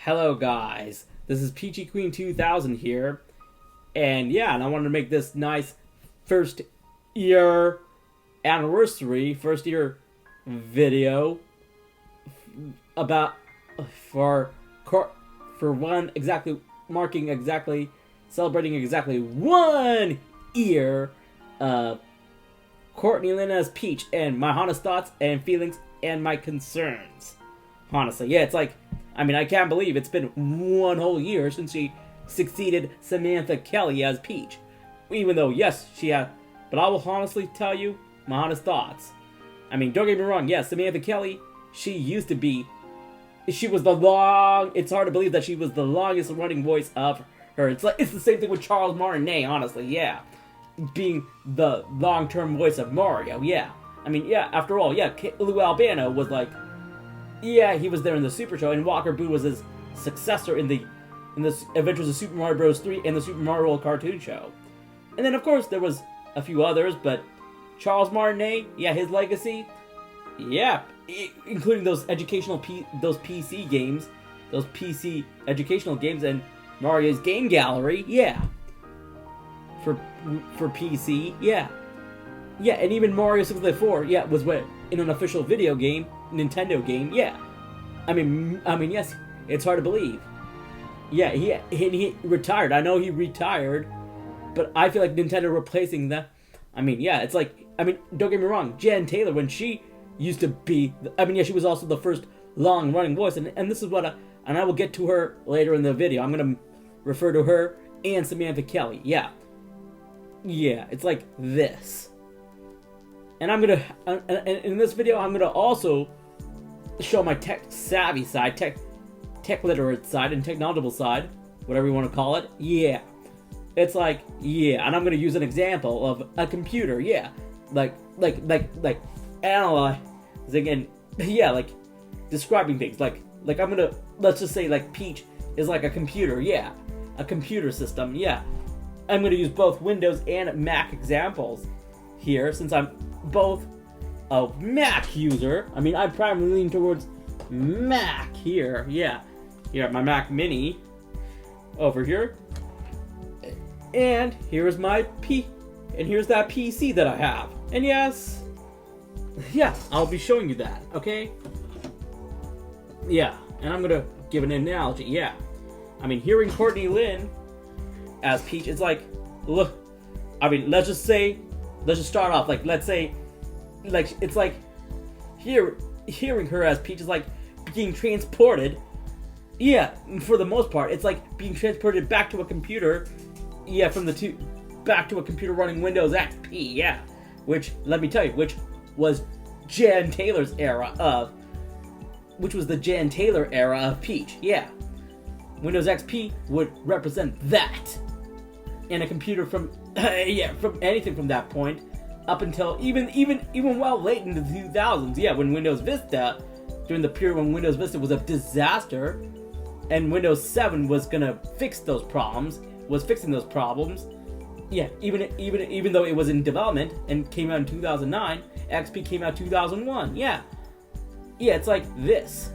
Hello guys, this is Peachy Queen 2000 here, and I wanted to make this nice first year anniversary, first year video about for one exactly marking exactly celebrating exactly 1 year of Courtney Lin as Peach and my honest thoughts and feelings and my concerns. Honestly, it's like, I can't believe it's been 1 whole year since she succeeded Samantha Kelly as Peach. Even though, yes, she had... But I will honestly tell you my honest thoughts. Don't get me wrong, yes, Samantha Kelly, she used to be... It's hard to believe that she was the longest running voice of her. It's the same thing with Charles Martinet, honestly, being the long-term voice of Mario, after all, Lou Albano was like... he was there in the Super Show, and Walker Boo was his successor in the Adventures of Super Mario Bros. 3 and the Super Mario World cartoon show. And then, of course, there was a few others, but Charles Martinet, his legacy, including those PC games, those PC educational games, and Mario's Game Gallery, for PC, and even Mario 64, was in an official video game, Nintendo game, yes, it's hard to believe. He retired. I know he retired, but I feel like Nintendo replacing that. It's like, don't get me wrong, Jen Taylor, when she used to be, she was also the first long-running voice, and this is what and I will get to her later in the video. I'm gonna refer to her and Samantha Kelly, it's like this. And in this video, I'm gonna also show my tech-savvy side, tech-literate side, and tech-knowledgeable side, whatever you want to call it, It's like, and I'm gonna use an example of a computer, like analyzing and, like describing things, like I'm gonna, let's just say, like, Peach is like a computer, a computer system, I'm gonna use both Windows and Mac examples here, since I'm both a Mac user. I'm primarily leaning towards Mac here, Here, my Mac Mini over here, and here's my and here's that PC that I have, and I'll be showing you that, okay? And I'm gonna give an analogy, hearing Courtney Lin as Peach, it's like, look, let's just start off, let's say, it's like, hearing her as Peach is like being transported, for the most part, it's like being transported back to a computer, back to a computer running Windows XP, which, let me tell you, which was Jen Taylor's era of, Peach, Windows XP would represent that, and a computer from, from anything from that point, up until even well late into the 2000s, when Windows Vista, during the period when Windows Vista was a disaster, and Windows 7 was gonna fixing those problems, even though it was in development and came out in 2009, XP came out 2001, it's like this,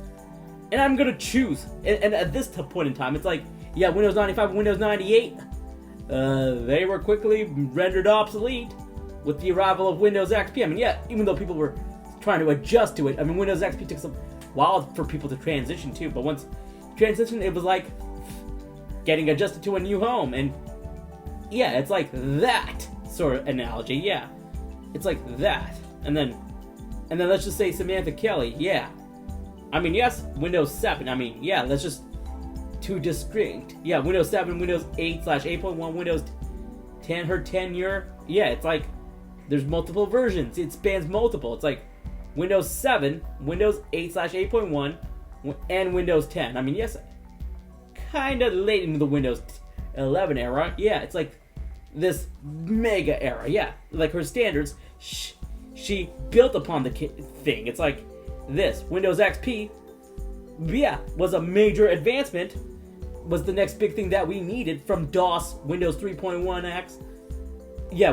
and I'm gonna choose, and at this point in time, it's like, Windows 95 and Windows 98, they were quickly rendered obsolete with the arrival of Windows XP. Even though people were trying to adjust to it, Windows XP took some while for people to transition to, but once transition, it was like getting adjusted to a new home, and it's like that sort of analogy, it's like that, and then let's just say Samantha Kelly, Windows 7, let's just two distinct, Windows 7, Windows 8/8.1, Windows 10, her tenure, it's like, there's multiple versions. It spans multiple. It's like Windows 7, Windows 8/8.1, and Windows 10. Kind of late into the Windows 11 era. It's like this mega era. Like her standards, she built upon the thing. It's like this. Windows XP, was a major advancement. Was the next big thing that we needed from DOS, Windows 3.1X.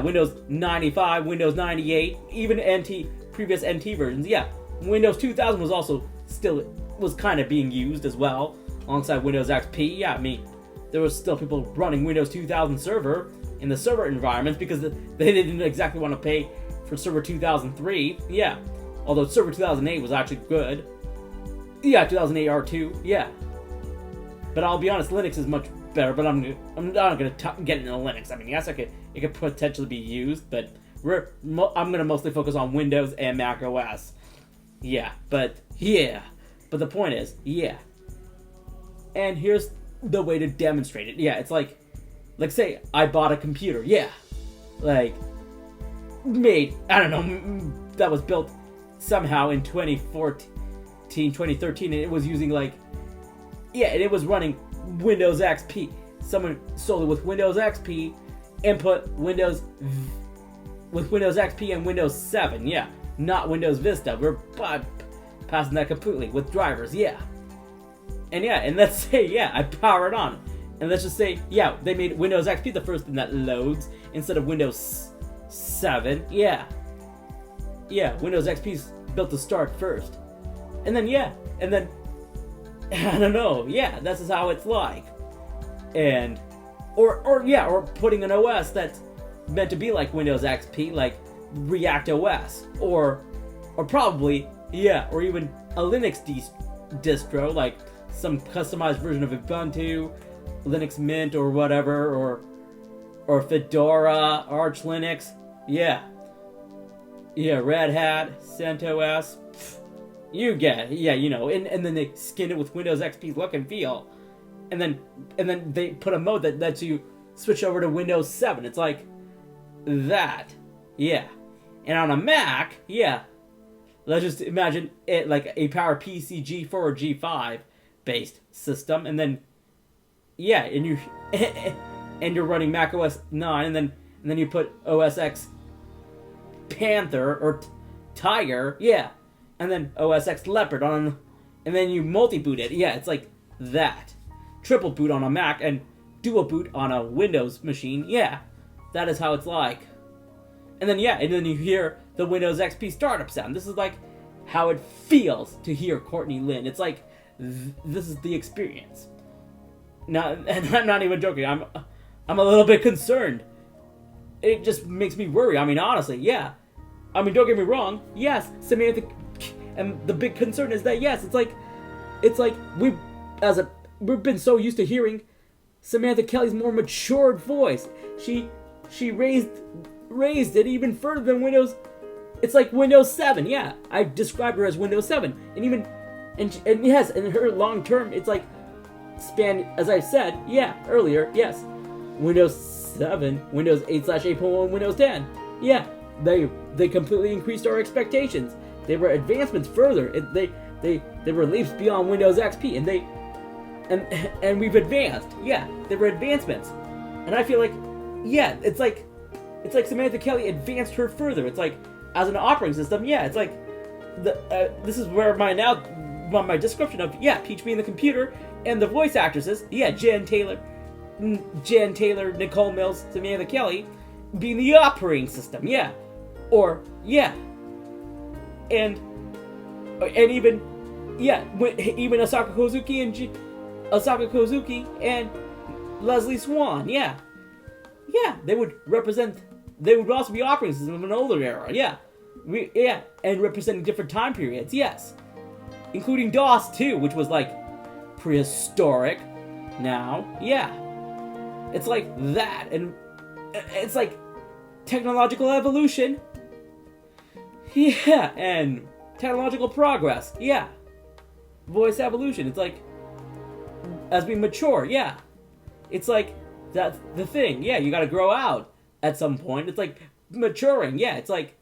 Windows 95, Windows 98, even previous NT versions. Windows 2000 was also was kind of being used as well, alongside Windows XP. Yeah, I mean, there was still people running Windows 2000 Server in the server environments because they didn't exactly want to pay for Server 2003. Yeah, although Server 2008 was actually good. Yeah, 2008 R2. Yeah, but I'll be honest, Linux is much better. But I'm not gonna get into Linux. I mean, yes, it could potentially be used, but I'm gonna mostly focus on Windows and Mac OS. Yeah, but the point is, yeah. And here's the way to demonstrate it. Yeah, it's like say I bought a computer. Yeah, like made, I don't know, that was built somehow in 2014, 2013, and it was using and it was running Windows XP. Someone sold it with Windows XP, input Windows XP and Windows 7. Yeah, not Windows Vista. We're passing that completely with drivers. Yeah. And let's say, I power it on. And let's just say, they made Windows XP the first thing that loads instead of Windows 7. Yeah, Windows XP's built to start first. And then, I don't know, this is how it's like. And, or putting an OS that's meant to be like Windows XP, like React OS, or probably, or even a Linux distro, like some customized version of Ubuntu, Linux Mint, or whatever, or Fedora, Arch Linux, Red Hat, CentOS, you get it, and then they skin it with Windows XP's look and feel, and then they put a mode that lets you switch over to Windows 7. It's like that, and on a Mac, let's just imagine it like a PowerPC G4 or G5 based system, and then and you and you're running Mac OS 9, and then you put OS X Panther or Tiger, and then OS X Leopard on, and then you multi-boot it. It's like that. Triple boot on a Mac and dual boot on a Windows machine. That is how it's like. And then you hear the Windows XP startup sound. This is like how it feels to hear Courtney Lin. It's like this is the experience. Now, and I'm not even joking. I'm a little bit concerned. It just makes me worry. I mean, honestly, I mean, don't get me wrong. Yes, Samantha, and the big concern is that it's like we've been so used to hearing Samantha Kelly's more matured voice. She raised it even further than Windows. It's like Windows 7. I described her as Windows 7, and yes, and her long term, it's like span, as I said, earlier, Windows 7, Windows 8/8.1, Windows 10. They completely increased our expectations. They were advancements further. They were leaps beyond Windows XP, and we've advanced. They were advancements, and I feel like, it's like Samantha Kelly advanced her further. It's like as an operating system, it's like this is where my description of Peach being the computer and the voice actresses, Jen Taylor, Nicole Mills, Samantha Kelly being the operating system, and even Asaka Kozuki and Leslie Swan, they would also be operating systems of an older era, and representing different time periods, including DOS too, which was like prehistoric now, it's like that, and it's like technological evolution, and technological progress, voice evolution. It's like as we mature, it's like that's the thing, you gotta grow out at some point. It's like maturing, it's like,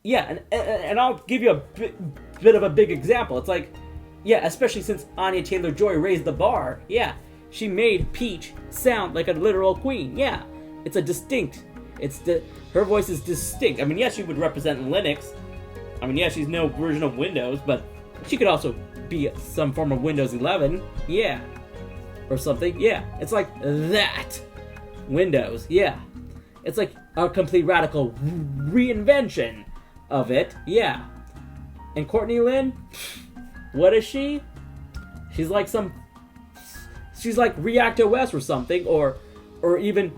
and I'll give you a bit of a big example. It's like, especially since Anya Taylor-Joy raised the bar, she made Peach sound like a literal queen, it's a distinct, her voice is distinct. I mean, she would represent Linux. I mean, she's no version of Windows, but she could also be some form of Windows 11, or something, it's like that. Windows, it's like a complete radical reinvention of it, And Courtney Lin, what is she? She's like some she's like React OS or something, or even,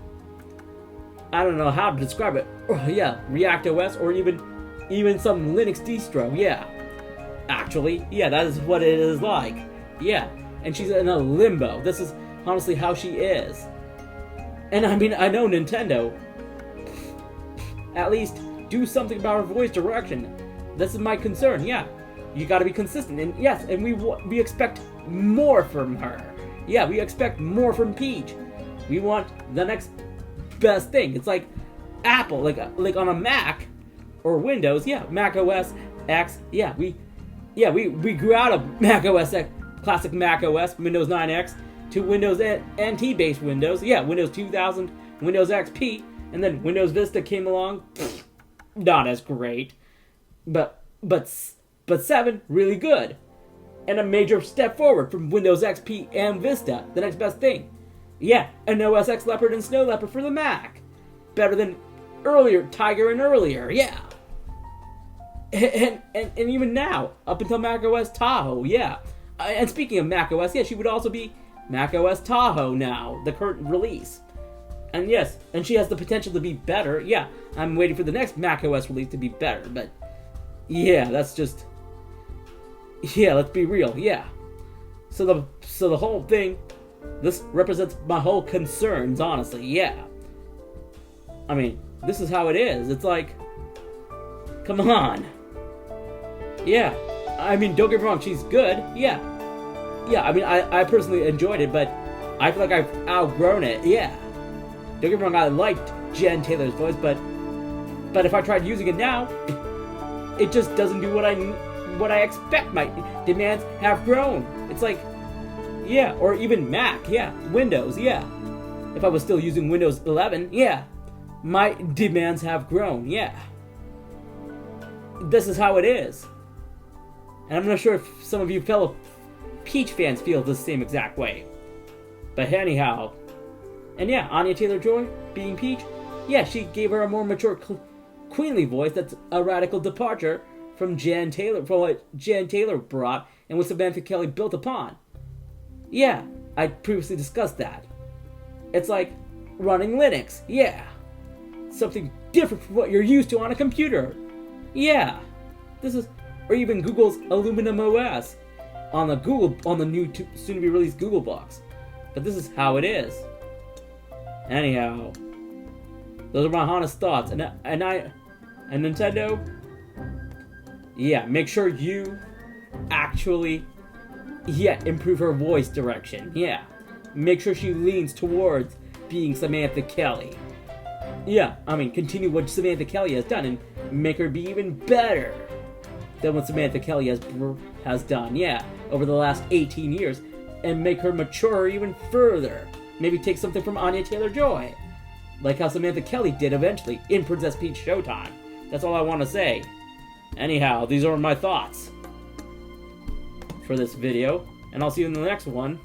I don't know how to describe it. Yeah, React OS, or even some Linux distro. Yeah, actually, yeah, that is what it is like. Yeah, and she's in a limbo. This is honestly how she is. And I mean, I know Nintendo, at least do something about her voice direction. This is my concern. Yeah, you got to be consistent. And yes, and we expect more from her. Yeah, we expect more from Peach. We want the next best thing. It's like Apple, like on a Mac or Windows. Yeah, Mac OS X. Yeah, we grew out of Mac OS X, classic Mac OS, Windows 9X, to Windows NT based Windows. Yeah, Windows 2000, Windows XP, and then Windows Vista came along. Not as great, but 7 really good, and a major step forward from Windows XP and Vista. The next best thing. Yeah, an OS X Leopard and Snow Leopard for the Mac. Better than earlier Tiger and earlier. Yeah. And even now, up until Mac OS Tahoe, yeah. And speaking of Mac OS, yeah, she would also be Mac OS Tahoe now, the current release. And yes, and she has the potential to be better. Yeah, I'm waiting for the next Mac OS release to be better, but yeah, that's just, yeah, let's be real. Yeah. So the whole thing, this represents my whole concerns, honestly. Yeah. I mean, this is how it is. It's like, come on. Yeah. I mean, don't get me wrong, she's good. Yeah. Yeah, I mean, I personally enjoyed it, but I feel like I've outgrown it. Yeah. Don't get me wrong, I liked Jen Taylor's voice, but if I tried using it now, it just doesn't do what I expect. My demands have grown. It's like, yeah, or even Mac, yeah, Windows, yeah. If I was still using Windows 11, yeah, my demands have grown, yeah. This is how it is. And I'm not sure if some of you fellow Peach fans feel the same exact way. But anyhow, and yeah, Anya Taylor-Joy, being Peach, yeah, she gave her a more mature, queenly voice that's a radical departure from what Jan Taylor brought and what Samantha Kelly built upon. Yeah, I previously discussed that. It's like running Linux, yeah. Something different from what you're used to on a computer. Yeah, this is, or even Google's Aluminum OS on the new soon-to-be released Google Box. But this is how it is. Anyhow, those are my honest thoughts, and Nintendo, yeah, make sure you actually, yeah, improve her voice direction. Yeah, make sure she leans towards being Samantha Kelly. Yeah, I mean, continue what Samantha Kelly has done and make her be even better than what Samantha Kelly has done. Yeah, over the last 18 years, and make her mature even further. Maybe take something from Anya Taylor-Joy, like how Samantha Kelly did eventually in Princess Peach Showtime. That's all I want to say. Anyhow, these are my thoughts for this video, and I'll see you in the next one.